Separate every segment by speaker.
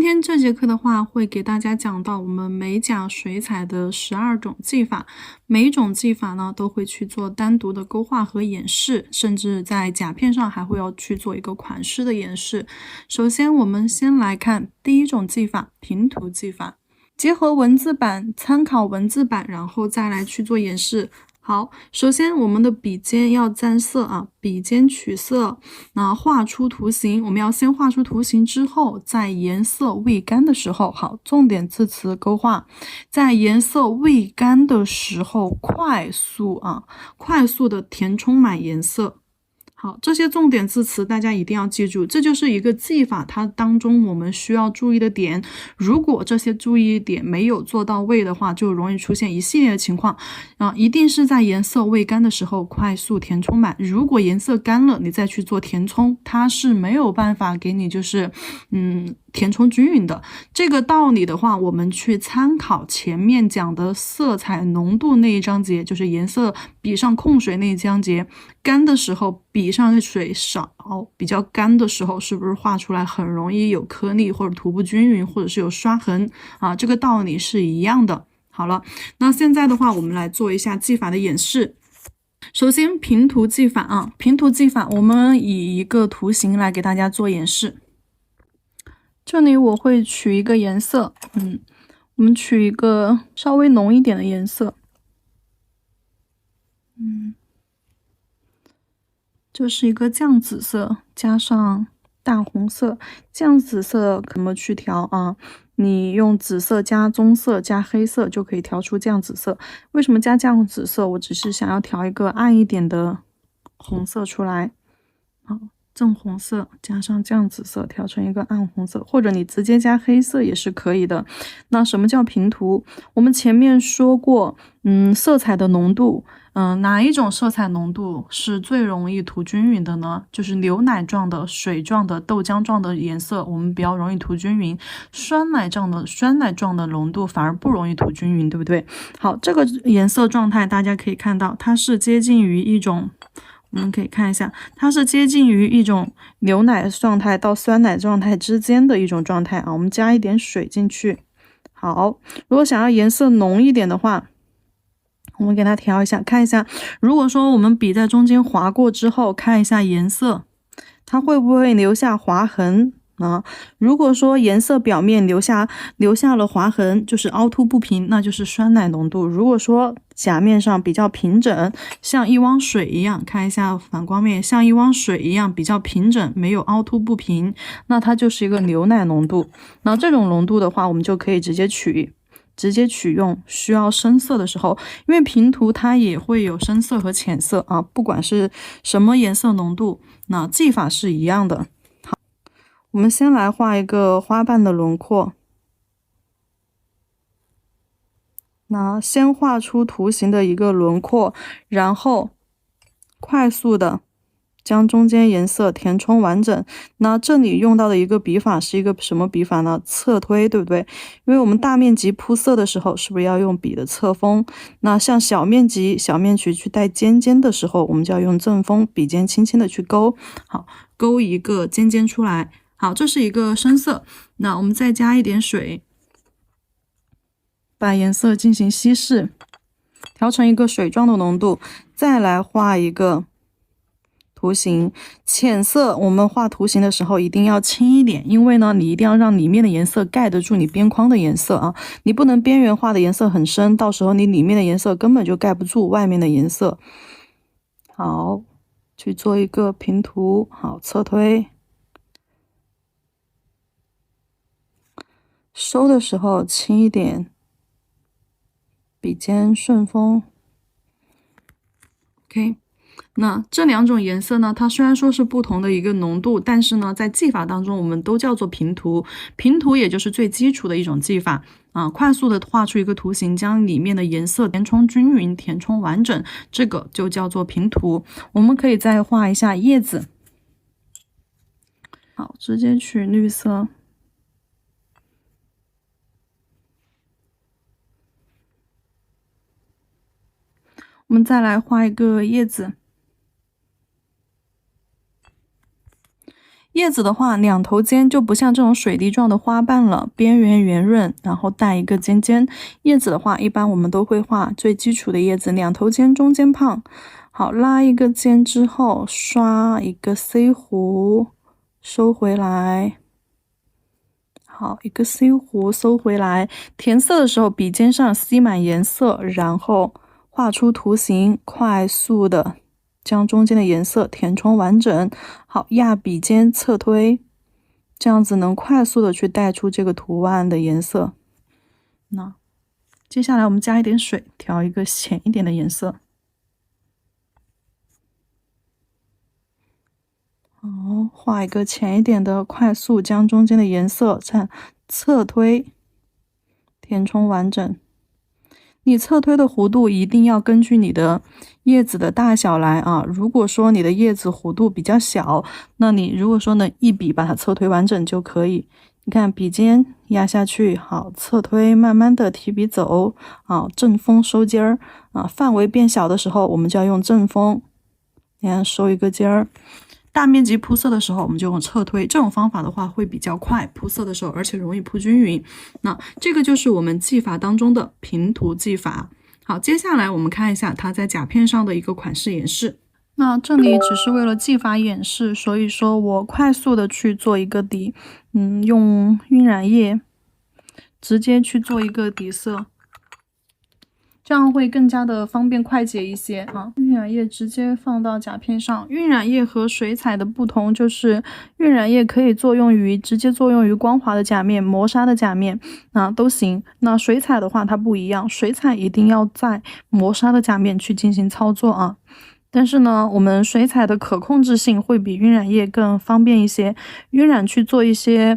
Speaker 1: 天这节课的话，会给大家讲到我们美甲水彩的12种技法，每一种技法呢都会去做单独的勾画和演示，甚至在甲片上还会要去做一个款式的演示。首先，我们先来看第一种技法，平涂技法，结合文字版，参考文字版，然后再来去做演示。好，首先我们的笔尖要沾色啊，笔尖取色，那画出图形，我们要先画出图形之后，在颜色未干的时候，好，重点字词勾画，在颜色未干的时候，快速的填充满颜色。好，这些重点字词大家一定要记住，这就是一个技法，它当中我们需要注意的点。如果这些注意点没有做到位的话，就容易出现一系列的情况一定是在颜色未干的时候快速填充满。如果颜色干了，你再去做填充，它是没有办法给你填充均匀的。这个道理的话，我们去参考前面讲的色彩浓度那一章节，就是颜色笔上控水那一章节，干的时候笔上水少，比较干的时候是不是画出来很容易有颗粒或者涂不均匀，或者是有刷痕这个道理是一样的。好了，那现在的话我们来做一下技法的演示。首先平涂技法平涂技法我们以一个图形来给大家做演示。这里我会取一个颜色，我们取一个稍微浓一点的颜色，这是一个酱紫色加上大红色，酱紫色怎么去调你用紫色加棕色加黑色就可以调出酱紫色。为什么加酱紫色？我只是想要调一个暗一点的红色出来。正红色加上酱紫色调成一个暗红色，或者你直接加黑色也是可以的。那什么叫平涂？我们前面说过，色彩的浓度，哪一种色彩浓度是最容易涂均匀的呢？就是牛奶状的、水状的、豆浆状的颜色，我们比较容易涂均匀；酸奶状的浓度反而不容易涂均匀，对不对？好，这个颜色状态大家可以看到，它是接近于一种。我们可以看一下，它是接近于一种牛奶状态到酸奶状态之间的一种状态我们加一点水进去。好，如果想要颜色浓一点的话，我们给它调一下，看一下，如果说我们笔在中间划过之后，看一下颜色，它会不会留下划痕？如果说颜色表面留下了划痕，就是凹凸不平，那就是酸奶浓度。如果说甲面上比较平整，像一汪水一样，看一下反光面，像一汪水一样比较平整，没有凹凸不平，那它就是一个牛奶浓度。那这种浓度的话，我们就可以直接取用，需要深色的时候，因为平涂它也会有深色和浅色不管是什么颜色浓度，那技法是一样的。我们先来画一个花瓣的轮廓。那先画出图形的一个轮廓，然后快速的将中间颜色填充完整。那这里用到的一个笔法是一个什么笔法呢？侧推，对不对？因为我们大面积铺色的时候，是不是要用笔的侧锋？那像小面积、小面区去带尖尖的时候，我们就要用正锋，笔尖轻轻的去勾。好，勾一个尖尖出来。好，这是一个深色，那我们再加一点水，把颜色进行稀释，调成一个水状的浓度，再来画一个图形。浅色我们画图形的时候一定要轻一点，因为呢，你一定要让里面的颜色盖得住你边框的颜色你不能边缘画的颜色很深，到时候你里面的颜色根本就盖不住外面的颜色。好，去做一个平涂，好，侧推。收的时候轻一点，笔尖顺风。OK， 那这两种颜色呢，它虽然说是不同的一个浓度，但是呢，在技法当中我们都叫做平涂。平涂也就是最基础的一种技法快速的画出一个图形，将里面的颜色填充均匀、填充完整，这个就叫做平涂。我们可以再画一下叶子。好，直接取绿色。我们再来画一个叶子。叶子的话，两头尖就不像这种水滴状的花瓣了，边缘圆润，然后带一个尖尖。叶子的话，一般我们都会画最基础的叶子，两头尖，中间胖。好，拉一个尖之后，刷一个 C 弧，收回来。好，一个 C 弧收回来。填色的时候，笔尖上吸满颜色，然后画出图形，快速的将中间的颜色填充完整。好，压笔尖侧推，这样子能快速的去带出这个图案的颜色。那接下来我们加一点水，调一个浅一点的颜色。好，画一个浅一点的，快速将中间的颜色再侧推，填充完整。你侧推的弧度一定要根据你的叶子的大小来啊。如果说你的叶子弧度比较小，那你如果说能一笔把它侧推完整就可以。你看笔尖压下去，好，侧推，慢慢的提笔走，好，正锋收尖儿啊。范围变小的时候，我们就要用正锋，你看收一个尖儿。大面积铺色的时候，我们就用侧推，这种方法的话会比较快，铺色的时候，而且容易铺均匀。那这个就是我们技法当中的平涂技法。好，接下来我们看一下它在甲片上的一个款式演示。那这里只是为了技法演示，所以说我快速的去做一个底，用晕染液直接去做一个底色。这样会更加的方便快捷一些啊！晕染液直接放到甲片上。晕染液和水彩的不同就是，晕染液可以直接作用于光滑的甲面、磨砂的甲面都行。那水彩的话，它不一样，水彩一定要在磨砂的甲面去进行操作啊。但是呢，我们水彩的可控制性会比晕染液更方便一些。晕染液做一些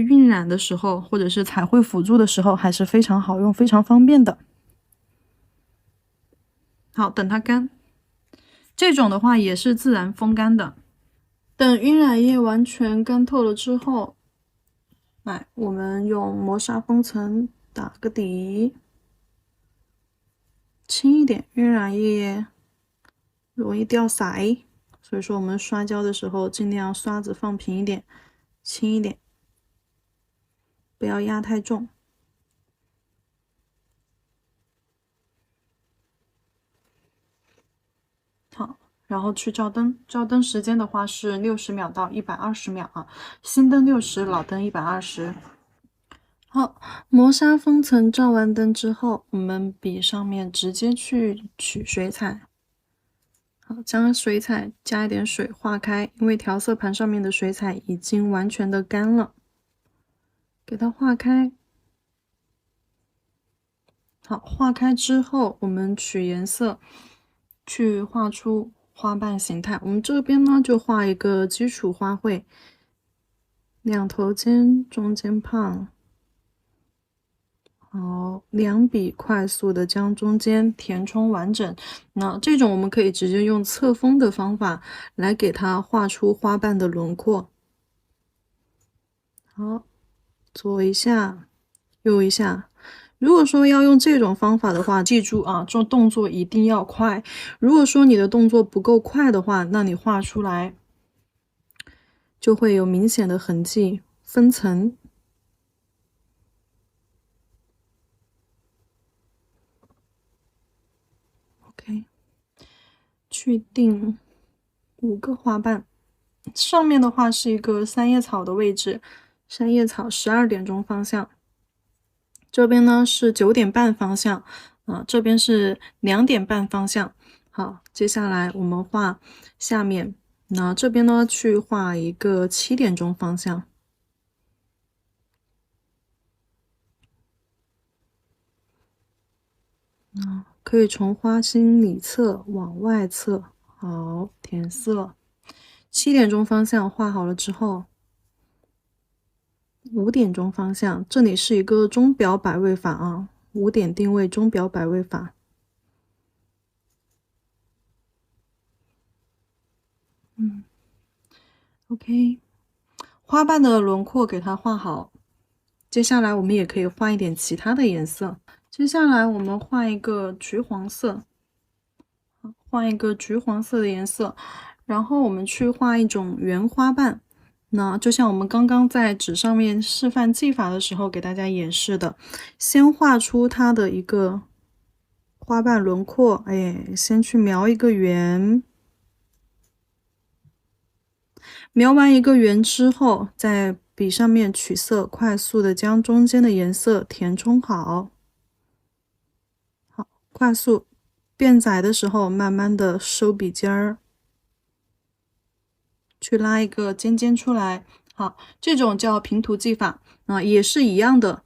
Speaker 1: 晕染的时候，或者是彩绘辅助的时候，还是非常好用、非常方便的。好，等它干。这种的话也是自然风干的。等晕染液完全干透了之后，来，我们用磨砂封层打个底，轻一点，晕染液容易掉色，所以说我们刷胶的时候尽量刷子放平一点，轻一点，不要压太重。好，然后去照灯，照灯时间的话是60秒到120秒啊，新灯60，老灯120。好，磨砂封层照完灯之后，我们笔上面直接去取水彩。好，将水彩加一点水化开，因为调色盘上面的水彩已经完全的干了，给它化开。好，化开之后，我们取颜色去画出花瓣形态。我们这边呢就画一个基础花卉，两头尖，中间胖。好，两笔快速的将中间填充完整。那这种我们可以直接用侧锋的方法来给它画出花瓣的轮廓。好，左一下，右一下。如果说要用这种方法的话，记住啊，这动作一定要快。如果说你的动作不够快的话，那你画出来就会有明显的痕迹分层。OK， 去定5个花瓣，上面的话是一个三叶草的位置，三叶草12点钟方向。这边呢是9点半方向，这边是2点半方向。好，接下来我们画下面，那这边呢去画一个7点钟方向。可以从花心里侧往外侧，好，填色。7点钟方向画好了之后，5点钟方向，这里是一个钟表摆位法啊，5点定位钟表摆位法。OK， 花瓣的轮廓给它画好。接下来我们也可以画一点其他的颜色。接下来我们画一个橘黄色，画一个橘黄色的颜色。然后我们去画一种圆花瓣，那就像我们刚刚在纸上面示范技法的时候给大家演示的，先画出它的一个花瓣轮廓，哎，先去描一个圆，描完一个圆之后，在笔上面取色，快速的将中间的颜色填充好。好，快速变窄的时候，慢慢的收笔尖儿。去拉一个尖尖出来，好，这种叫平涂技法啊，也是一样的，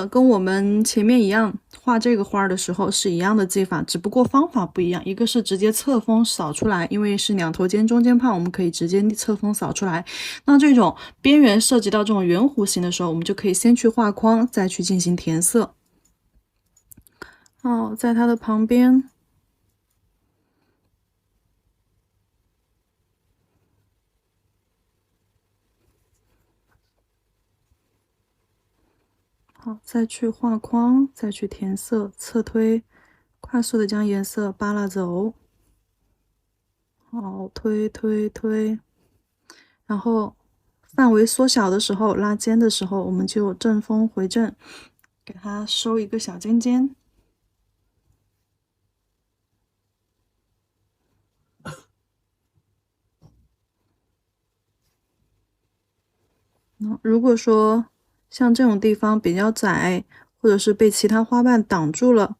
Speaker 1: 跟我们前面一样画这个花的时候是一样的技法，只不过方法不一样，一个是直接侧锋扫出来，因为是两头尖中间胖，我们可以直接侧锋扫出来。那这种边缘涉及到这种圆弧形的时候，我们就可以先去画框，再去进行填色。好，在它的旁边。好，再去画框，再去填色，侧推，快速的将颜色扒拉走。好，推推推，然后范围缩小的时候，拉尖的时候，我们就正锋回正，给它收一个小尖尖。如果说像这种地方比较窄，或者是被其他花瓣挡住了，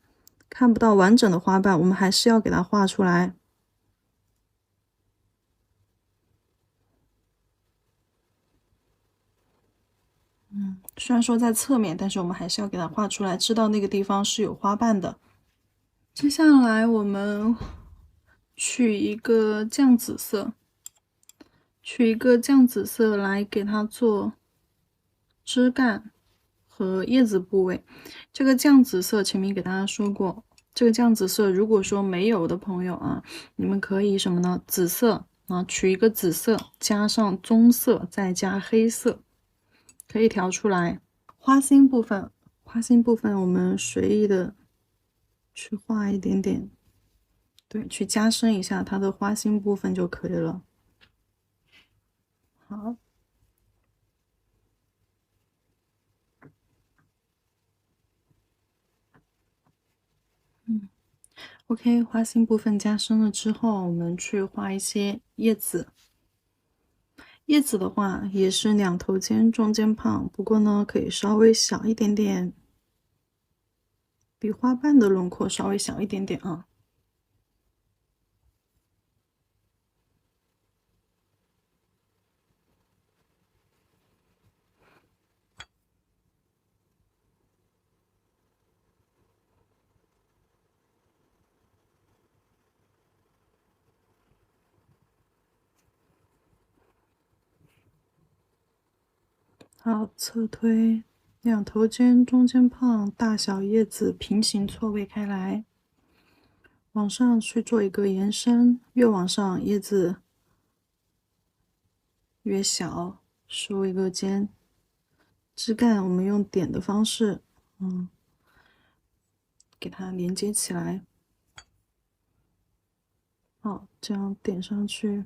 Speaker 1: 看不到完整的花瓣，我们还是要给它画出来。虽然说在侧面，但是我们还是要给它画出来，知道那个地方是有花瓣的。接下来我们取一个酱紫色，来给它做枝干和叶子部位。这个酱紫色前面给大家说过，这个酱紫色如果说没有的朋友啊，你们可以什么呢？紫色啊，取一个紫色，加上棕色，再加黑色，可以调出来。花心部分，我们随意的去画一点点，对，去加深一下它的花心部分就可以了。好，OK，花心部分加深了之后，我们去画一些叶子。叶子的话也是两头尖，中间胖，不过呢可以稍微小一点点，比花瓣的轮廓稍微小一点点啊。好，侧推，两头尖，中间胖，大小叶子平行错位开来，往上去做一个延伸，越往上叶子越小，收一个尖。枝干我们用点的方式，给它连接起来。好，这样点上去，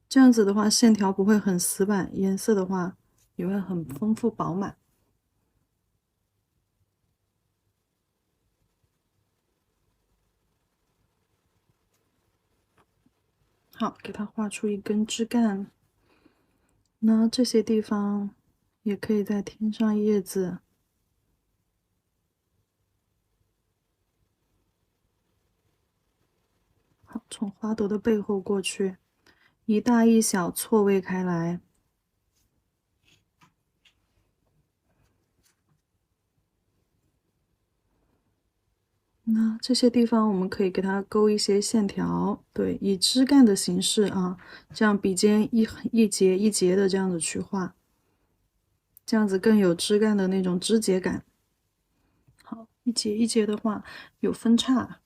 Speaker 1: 这样子的话线条不会很死板，颜色的话也会很丰富饱满。好，给它画出一根枝干。那这些地方也可以再添上叶子。好，从花朵的背后过去，一大一小错位开来。那这些地方我们可以给它勾一些线条，对，以枝干的形式啊，这样笔尖一节一节的这样子去画，这样子更有枝干的那种枝节感。好，一节一节的话有分叉。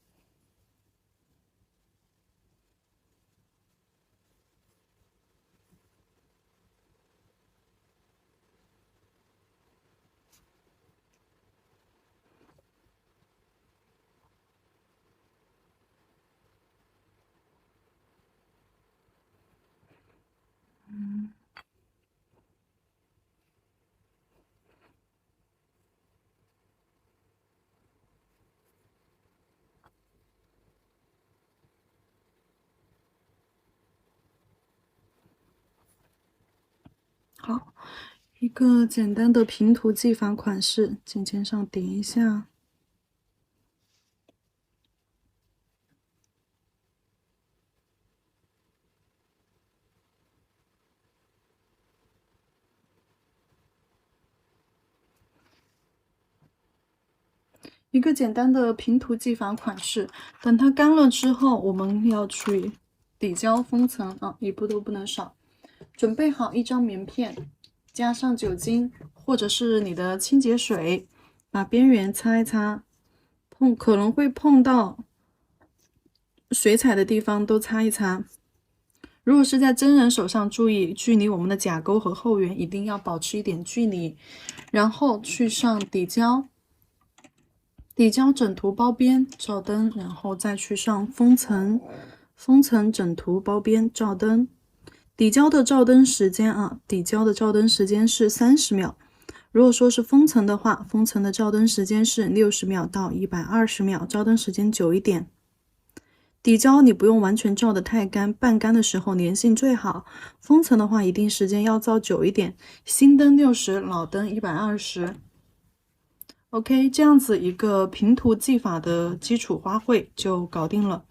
Speaker 1: 一个简单的平涂技法款式，键键上点一下。一个简单的平涂技法款式，等它干了之后，我们要去底胶封层啊，一步都不能少。准备好一张棉片，加上酒精或者是你的清洁水，把边缘擦一擦，可能会碰到水彩的地方都擦一擦。如果是在真人手上，注意距离我们的甲沟和后缘一定要保持一点距离，然后去上底胶。底胶整涂包边照灯，然后再去上封层，封层整涂包边照灯。底胶的照灯时间啊，底胶的照灯时间是30秒。如果说是封层的话，封层的照灯时间是60秒到120秒，照灯时间久一点。底胶你不用完全照得太干，半干的时候粘性最好。封层的话，一定时间要照久一点。新灯60，老灯120。OK， 这样子一个平涂技法的基础花卉就搞定了。